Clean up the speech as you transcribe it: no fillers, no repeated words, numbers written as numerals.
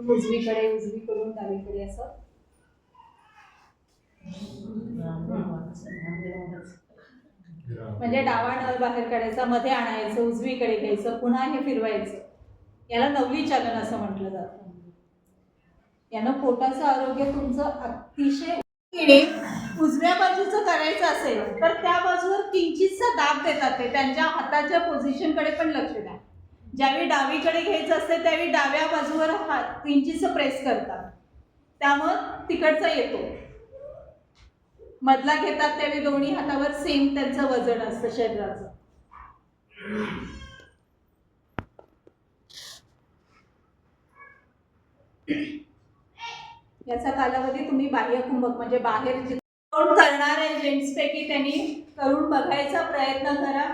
उजवीकडे, उजवीकडून डावीकडे असं. म्हणजे डावा नळ बाहेर काढायचा, मध्ये आणायचं, उजवीकडे घ्यायचं, पुन्हा हे फिरवायचं. याला नववी चालन असं म्हटलं जातं. यानं पोटाचं आरोग्य तुमचं अतिशय. उजव्या बाजूचं करायचं असेल तर त्या बाजूवर किंचितचा दाब देतात ते, त्यांच्या हाताच्या पोझिशनकडे पण लक्ष द्या. ज्यावेळी डावीकडे घ्यायचं असते त्यावेळी डाव्या बाजूवर हात किंचितचं प्रेस करतात, त्यामुळं तिकडचा येतो. मधला घेतात त्यावेळी दोन्ही हातावर सेम त्यांचं वजन असतं शरीराचं. याचा कालावधी तुम्ही बाह्य कुंभक म्हणजे बाहेर कोण करणार आहे जेंट्स पैकी त्यांनी करून बघायचा प्रयत्न करा.